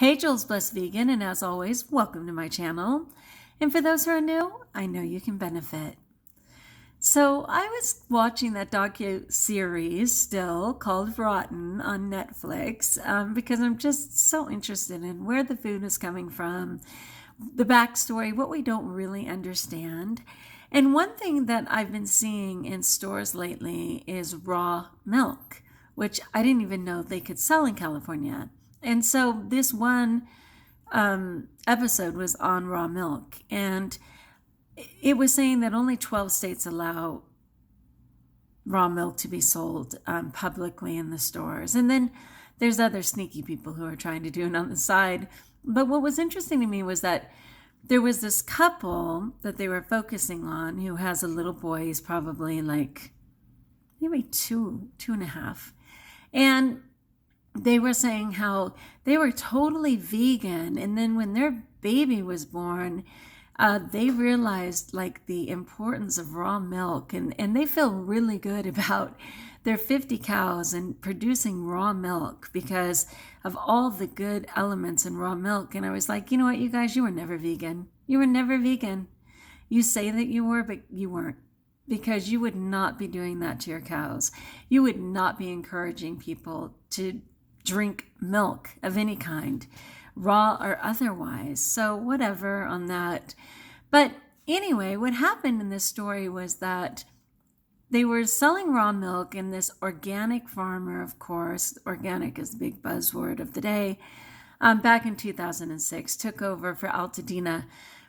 Hey, Jules Blessed Vegan, and as always, welcome to my channel. And for those who are new, I know you can benefit. So I was watching that docu-series still called Rotten on Netflix because I'm just so interested in where the food is coming from, the backstory, what we don't really understand. And one thing that I've been seeing in stores lately is raw milk, which I didn't even know they could sell in California. And so this one episode was on raw milk, and it was saying that only 12 states allow raw milk to be sold publicly in the stores. And then there's other sneaky people who are trying to do it on the side. But what was interesting to me was that there was this couple that they were focusing on who has a little boy. He's probably like maybe two and a half. And they were saying how they were totally vegan. And then when their baby was born, they realized like the importance of raw milk, and they feel really good about their 50 cows and producing raw milk because of all the good elements in raw milk. And I was like, you know what, you guys, you were never vegan. You were never vegan. You say that you were, but you weren't, because you would not be doing that to your cows. You would not be encouraging people to drink milk of any kind, raw or otherwise. So whatever on that. But anyway, what happened in this story was that they were selling raw milk, and this organic farmer, of course, organic is the big buzzword of the day, back in 2006 took over for Altadena,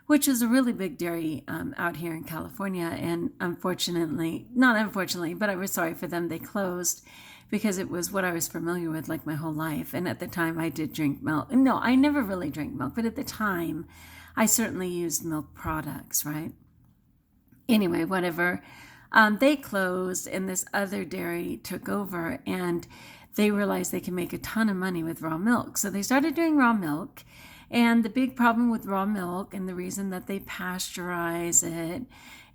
which is a really big dairy out here in California. And not unfortunately, but I was sorry for them, they closed because it was what I was familiar with like my whole life. And at the time I did drink milk. No, I never really drank milk, but at the time I certainly used milk products, right? Anyway, whatever. They closed, and this other dairy took over, and they realized they can make a ton of money with raw milk. So they started doing raw milk. And the big problem with raw milk, and the reason that they pasteurize it,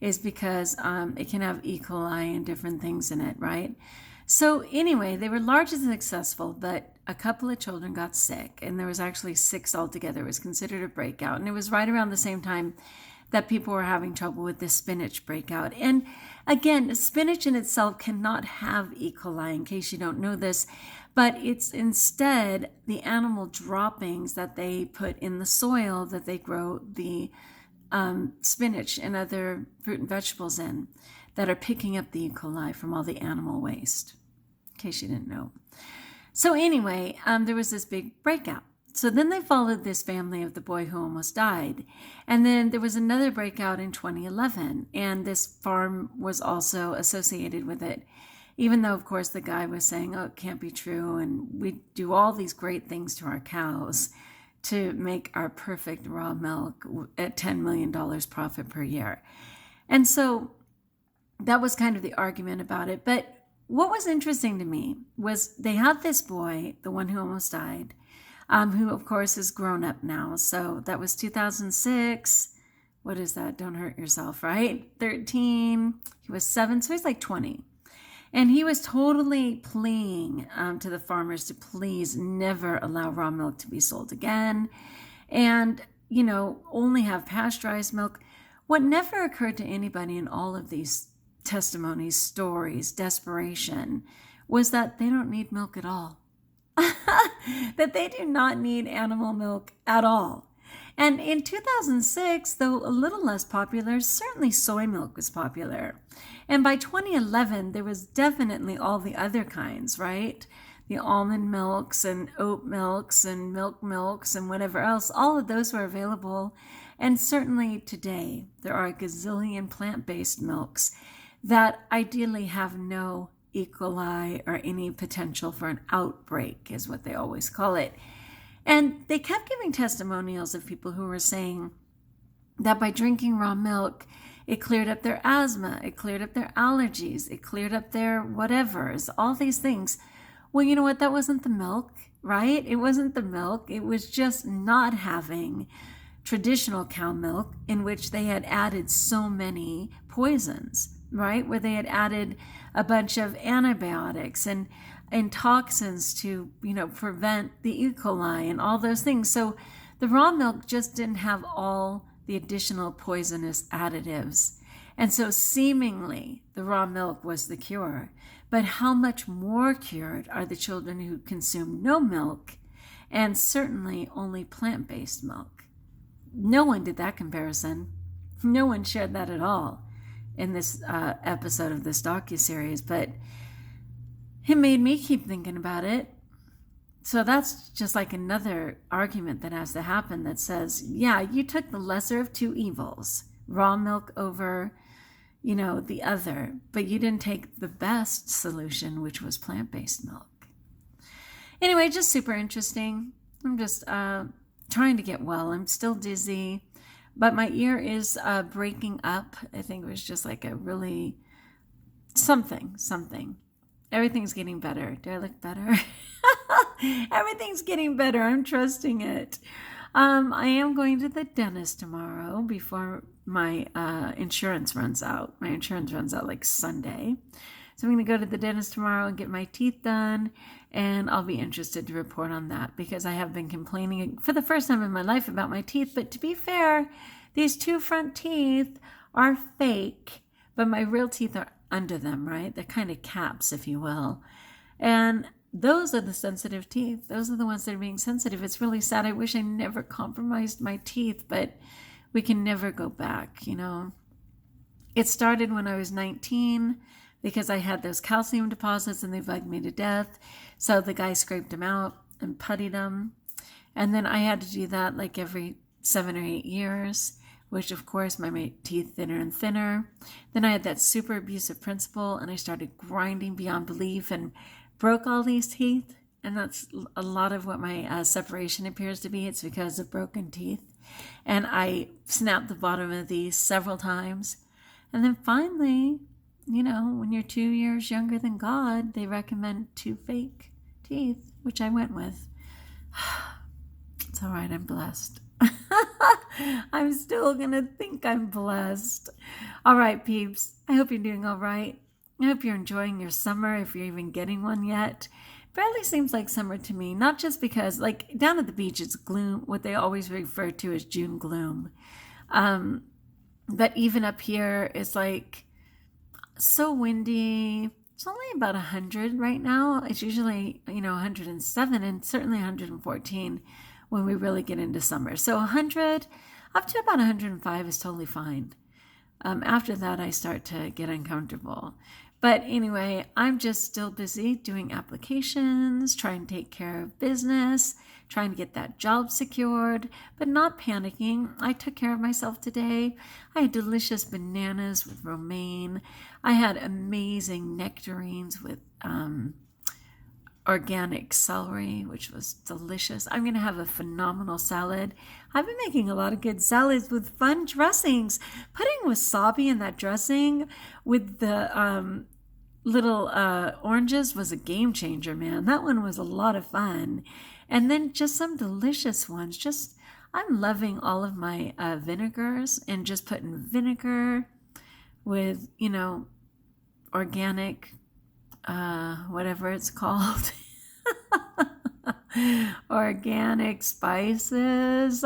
is because it can have E-coli and different things in it, right? So anyway, they were largely successful, but a couple of children got sick, and there was actually 6 altogether. It was considered a breakout, and it was right around the same time that people were having trouble with this spinach breakout. And again, spinach in itself cannot have E. coli, in case you don't know this, but it's instead the animal droppings that they put in the soil that they grow the spinach and other fruit and vegetables in that are picking up the E. coli from all the animal waste, in case you didn't know. So anyway, there was this big breakout. So then they followed this family of the boy who almost died. And then there was another breakout in 2011, and this farm was also associated with it, even though, of course, the guy was saying, oh, it can't be true, and we do all these great things to our cows to make our perfect raw milk at $10 million profit per year. And so that was kind of the argument about it. But what was interesting to me was they had this boy, the one who almost died, who, of course, is grown up now. So that was 2006. What is that? Don't hurt yourself, right? 13. He was 7, so he's like 20. And he was totally pleading to the farmers to please never allow raw milk to be sold again, and, only have pasteurized milk. What never occurred to anybody in all of these testimonies, stories, desperation, was that they don't need milk at all. That they do not need animal milk at all. And in 2006, though a little less popular, certainly soy milk was popular. And by 2011, there was definitely all the other kinds, right? The almond milks and oat milks and milks and whatever else. All of those were available. And certainly today, there are a gazillion plant-based milks that ideally have no E. coli or any potential for an outbreak, is what they always call it. And they kept giving testimonials of people who were saying that by drinking raw milk, it cleared up their asthma, it cleared up their allergies, it cleared up their whatevers, all these things. Well, you know what? That wasn't the milk, right? It wasn't the milk. It was just not having traditional cow milk, in which they had added so many poisons, right? Where they had added a bunch of antibiotics and and toxins to, prevent the E. coli and all those things. So the raw milk just didn't have all the additional poisonous additives. And so seemingly the raw milk was the cure. But how much more cured are the children who consume no milk and certainly only plant-based milk? No one did that comparison. No one shared that at all in this episode of this docuseries, but it made me keep thinking about it. So that's just like another argument that has to happen that says, yeah, you took the lesser of two evils, raw milk over, the other, but you didn't take the best solution, which was plant-based milk. Anyway, just super interesting. I'm just trying to get well. I'm still dizzy, but my ear is breaking up. I think it was just like a really something. Everything's getting better. Do I look better? Everything's getting better. I'm trusting it. I am going to the dentist tomorrow before my insurance runs out. My insurance runs out like Sunday. So I'm going to go to the dentist tomorrow and get my teeth done. And I'll be interested to report on that because I have been complaining for the first time in my life about my teeth. But to be fair, these two front teeth are fake, but my real teeth are under them, right? They're kind of caps, if you will. And those are the sensitive teeth. Those are the ones that are being sensitive. It's really sad. I wish I never compromised my teeth, but we can never go back, It started when I was 19 because I had those calcium deposits and they bugged me to death. So the guy scraped them out and puttied them. And then I had to do that like every 7 or 8 years, which of course made my teeth thinner and thinner. Then I had that super abusive principal and I started grinding beyond belief and broke all these teeth. And that's a lot of what my separation appears to be. It's because of broken teeth. And I snapped the bottom of these several times. And then finally, when you're 2 years younger than God, they recommend 2 fake teeth, which I went with. It's all right. I'm blessed. I'm still going to think I'm blessed. All right, peeps. I hope you're doing all right. I hope you're enjoying your summer if you're even getting one yet. Barely seems like summer to me, not just because, like, down at the beach, it's gloom, what they always refer to as June gloom. But even up here, it's like so windy. It's only about 100 right now. It's usually, 107 and certainly 114 when we really get into summer. So 100 up to about 105 is totally fine. After that, I start to get uncomfortable. But anyway, I'm just still busy doing applications, trying to take care of business, trying to get that job secured, but not panicking. I took care of myself today. I had delicious bananas with romaine. I had amazing nectarines with organic celery, which was delicious. I'm going to have a phenomenal salad. I've been making a lot of good salads with fun dressings. Putting wasabi in that dressing with the little oranges was a game changer, man. That one was a lot of fun. And then just some delicious ones. I'm loving all of my vinegars and just putting vinegar with, organic whatever it's called, organic spices,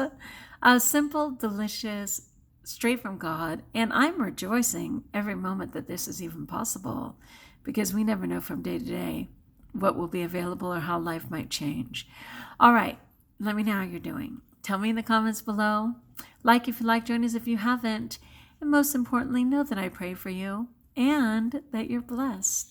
simple, delicious, straight from God. And I'm rejoicing every moment that this is even possible because we never know from day to day what will be available or how life might change. All right, let me know how you're doing. Tell me in the comments below. Like if you like, join us if you haven't. And most importantly, know that I pray for you and that you're blessed.